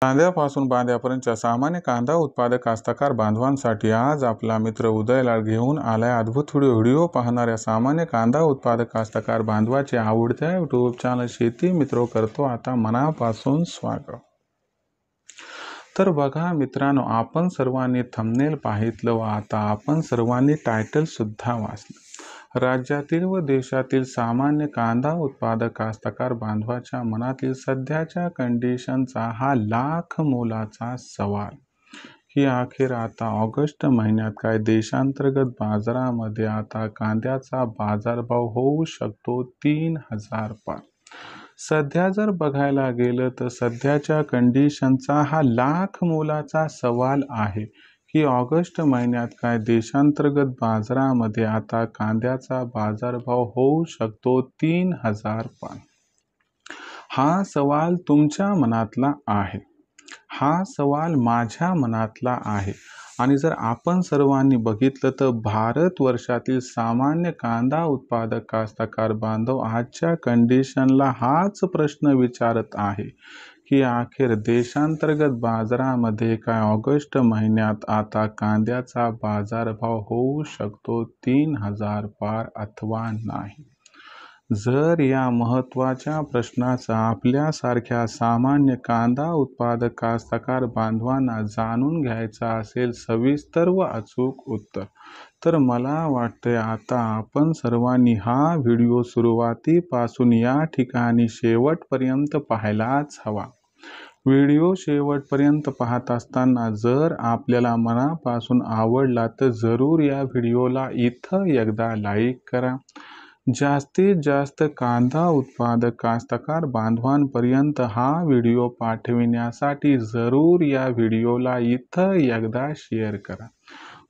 कांद्यापासून बांध्यापर्यंतच्या सामान्य कांदा उत्पादक कास्तकार बांधवांसाठी आज आपला मित्र उदयलाल घेऊन आलाय अद्भुत व्हिडिओ पाहणाऱ्या सामान्य कांदा उत्पादक कास्तकार बांधवाचे आवडत्या यूट्यूब चॅनल शेती मित्र करतो आता मनापासून स्वागत। तर बघा मित्रांनो, आपण सर्वांनी थंबनेल पाहितलं व आता आपण सर्वांनी टायटल सुद्धा वाचलं। राज्यातील व देशातील सामान्य कांदा उत्पादक कास्तकार बांधवाच्या मनातील सध्याच्या कंडिशनचा हा लाख मोलाचा सवाल की अखेर आता ऑगस्ट महिन्यात काय देशांतर्गत बाजारामध्ये आता कांद्याचा बाजारभाव होऊ शकतो 3000 पार। सध्या जर बघायला गेलं तर सध्याच्या कंडिशनचा हा लाख मोलाचा सवाल आहे की ऑगस्ट महिन्यात काय देशांतर्गत बाजारामध्ये आता कांद्याचा बाजारभाव होऊ शकतो 3000 पार। हा सवाल तुमच्या मनातला आहे, हा सवाल माझ्या मनातला आहे आणि जर आपण सर्वांनी बघितलं तर भारतवर्षातील सामान्य कांदा उत्पादक कास्तकार बांधव आजच्या कंडिशनला हाच प्रश्न विचारत आहे की अखेर देशांतर्गत बाजारामध्ये काय ऑगस्ट महिन्यात आता कांद्याचा बाजारभाव होऊ शकतो 3000 पार अथवा नाही। जर या महत्त्वाच्या प्रश्नाचा आपल्यासारख्या सामान्य कांदा उत्पादक कास्तकार बांधवांना जाणून घ्यायचा असेल सविस्तर व अचूक उत्तर, तर मला वाटते आता आपण सर्वांनी हा व्हिडिओ सुरुवातीपासून या ठिकाणी शेवटपर्यंत पाहायलाच हवा। व्हिडिओ शेवटपर्यंत पाहत असताना जर आपल्याला मनापासून आवडला तर जरूर या व्हिडिओला इथं एकदा लाईक करा। जास्तीत जास्त कांदा उत्पादक कास्तकार बांधवांपर्यंत हा व्हिडिओ पाठविण्यासाठी जरूर या व्हिडिओला इथं एकदा शेअर करा।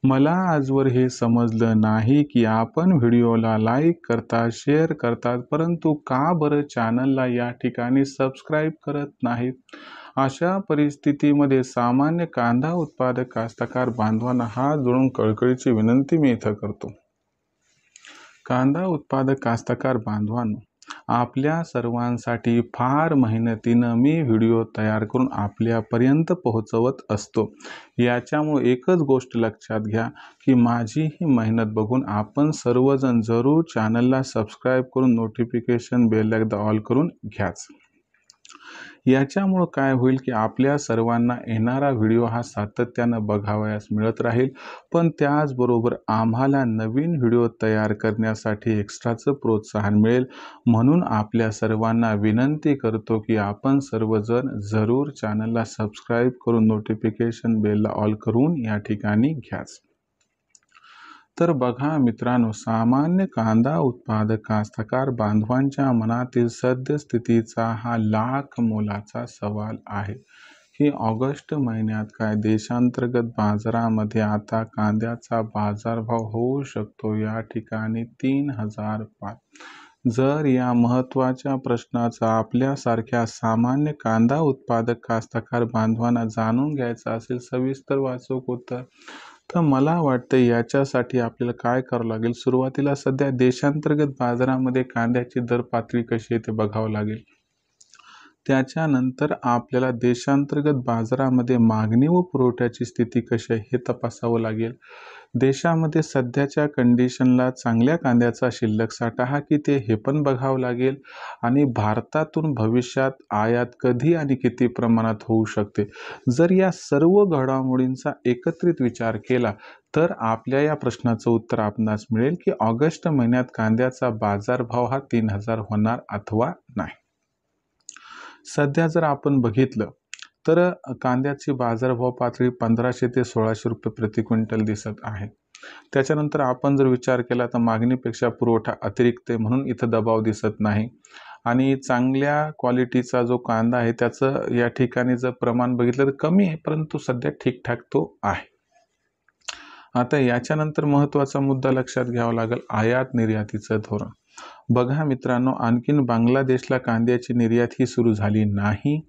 मला आजवर हे समजलं नाही की आपण व्हिडिओला लाईक करतात, शेअर करतात, परंतु का बरं चॅनलला या ठिकाणी सबस्क्राईब करत नाहीत। अशा परिस्थितीमध्ये सामान्य कांदा उत्पादक कास्तकार बांधवांना हात जोडून कळकळीची विनंती मी इथं करतो। कांदा उत्पादक कास्तकार बांधवांनो, आपल्या सर्वांसाठी फार मेहनतीनं मी व्हिडिओ तयार करून आपल्यापर्यंत पोहोचवत असतो। याच्यामुळे एकच गोष्ट लक्षात घ्या की माझी ही मेहनत बघून आपण सर्वजण जरूर चॅनलला सबस्क्राईब करून नोटिफिकेशन बेल एकदा ऑल करून घ्याच। याच्यामुळे काय होईल की आपल्या सर्वांना येणारा व्हिडिओ हा सातत्यानं बघावयास मिळत राहील, पण त्याचबरोबर आम्हाला नवीन व्हिडिओ तयार करण्यासाठी एक्स्ट्राचं प्रोत्साहन मिळेल। म्हणून आपल्या सर्वांना विनंती करतो की आपण सर्वजण जरूर चॅनलला सबस्क्राईब करून नोटिफिकेशन बेलला ऑल करून या ठिकाणी घ्याच। तर बघा मित्रांनो, सामान्य कांदा उत्पादक कास्तकार बांधवांच्या मनातील सद्यस्थितीचा हा लाख मोलाचा सवाल आहे की ऑगस्ट महिन्यात काय देशांतर्गत बाजारामध्ये आता कांद्याचा बाजारभाव होऊ शकतो या ठिकाणी 3000 पार। जर या महत्त्वाच्या प्रश्नाचा आपल्यासारख्या सामान्य कांदा उत्पादक कास्तकार बांधवांना जाणून घ्यायचा असेल सविस्तर व अचूक उत्तर, तर मला वाटतं याच्यासाठी आपल्याला काय करावं लागेल, सुरुवातीला सध्या देशांतर्गत बाजारामध्ये कांद्याची दर पातळी कशी आहे ते बघावं लागेल। त्याच्यानंतर आपल्याला देशांतर्गत बाजारामध्ये मागणी व पुरवठ्याची स्थिती कशी आहे हे तपासावं लागेल। देशामध्ये सध्याच्या कंडिशनला चांगल्या कांद्याचा शिल्लक साठा हा किती हे पण बघावं लागेल आणि भारतातून भविष्यात आयात कधी आणि किती प्रमाणात होऊ शकते। जर या सर्व घडामोडींचा एकत्रित विचार केला तर आपल्या या प्रश्नाचं उत्तर आपणास मिळेल की ऑगस्ट महिन्यात कांद्याचा बाजारभाव हा 3000 होणार अथवा नाही। सध्या जर आपण बघितलं तर कांद्याची बाजारभाव पातळी 1500 ते 1600 रुपये प्रति क्विंटल दिसत आहे। त्याच्यानंतर आपण जर विचार केला तर मागणीपेक्षा पुरवठा अतिरिक्त आहे म्हणून इथं दबाव दिसत नाही आणि चांगल्या क्वालिटीचा जो कांदा आहे त्याचं या ठिकाणी जर प्रमाण बघितलं तर कमी आहे, परंतु सध्या ठीकठाक तो आहे। आता याच्यानंतर महत्त्वाचा मुद्दा लक्षात घ्यावा लागेल आयात निर्यातीचं धोरण। बघा मित्रांनो, आणखीन बांगलादेशला कांद्याची निर्यात ही सुरू झाली नाही.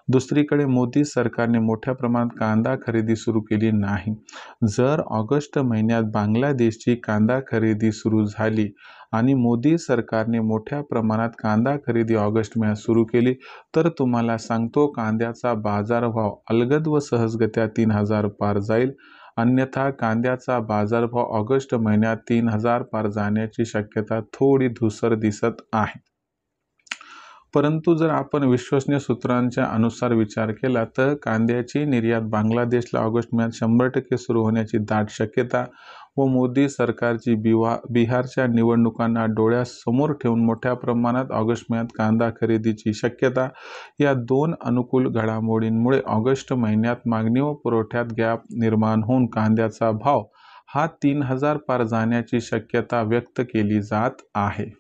दुसरीकडे मोदी सरकारने मोठ्या प्रमाणात कांदा खरेदी सुरू केली नाही. जर ऑगस्ट महिन्यात बांगलादेशची कांदा खरेदी सुरू झाली आणि मोदी सरकारने मोठ्या प्रमाणात कांदा खरेदी ऑगस्ट महिन्यात सुरू केली, तर तुम्हाला सांगतो कांद्याचा बाजारभाव अलगद व सहजगत्या 3000 पार जाईल. अन्यथा कांद्याचा बाजारभाव ऑगस्ट महिन्यात 3000 पार जाण्याची शक्यता थोडी धूसर दिसत आहे. परंतु जर आपण विश्वसनीय सूत्रांच्या अनुसार विचार केला तर कांद्याची निर्यात बांगलादेशला ऑगस्ट महिन्यात 100% सुरू होण्याची दाट शक्यता व मोदी सरकारची बिहारच्या निवडणुकांना डोळ्यासमोर ठेवून मोठ्या प्रमाणात ऑगस्ट महिन्यात कांदा खरेदीची शक्यता, या दोन अनुकूल घडामोडींमुळे ऑगस्ट महिन्यात मागणी व पुरवठ्यात गॅप निर्माण होऊन कांद्याचा भाव हा 3000 पार जाण्याची शक्यता व्यक्त केली जात आहे.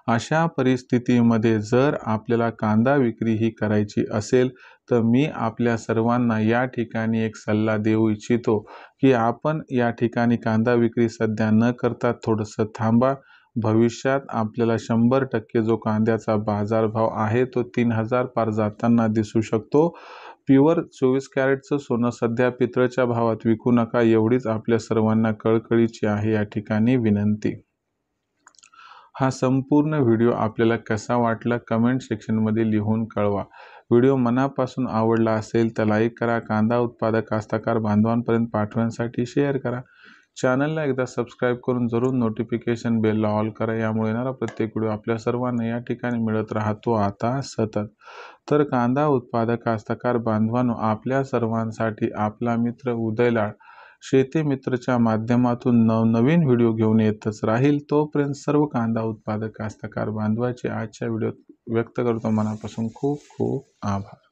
अशा परिस्थितीमध्ये जर आपल्याला कांदा विक्री ही करायची असेल तर मी आपल्या सर्वांना या ठिकाणी एक सल्ला देऊ इच्छितो की आपण या ठिकाणी कांदा विक्री सध्या न करता थोडंसं थांबा. भविष्यात आपल्याला 100% जो कांद्याचा बाजारभाव आहे तो 3000 पार जाताना दिसू शकतो. प्युअर 24 कॅरेटचं सोनं सध्या पितळच्या भावात विकू नका, एवढीच आपल्या सर्वांना कळकळीची आहे या ठिकाणी विनंती. हा संपूर्ण व्हिडिओ आपल्याला कसा वाटला कमेंट सेक्शनमध्ये लिहून कळवा. व्हिडिओ मनापासून आवडला असेल तर लाईक करा. कांदा उत्पादक कास्तकार बांधवांपर्यंत पाठवण्यासाठी शेअर करा. चॅनलला एकदा सबस्क्राईब करून जरूर नोटिफिकेशन बेलला ऑल करा. यामुळे येणारा प्रत्येक व्हिडिओ आपल्या सर्वांना या ठिकाणी मिळत राहतो आता सतत. तर कांदा उत्पादक कास्तकार बांधवांनो, आपल्या सर्वांसाठी आपला मित्र उदयलाड शेती मित्रच्या माध्यमातून नवनवीन व्हिडिओ घेऊन येतच राहील. तोपर्यंत सर्व कांदा उत्पादक कास्तकार बांधवाचे आजच्या व्हिडिओत व्यक्त करतो मनापासून खूप खूप आभार.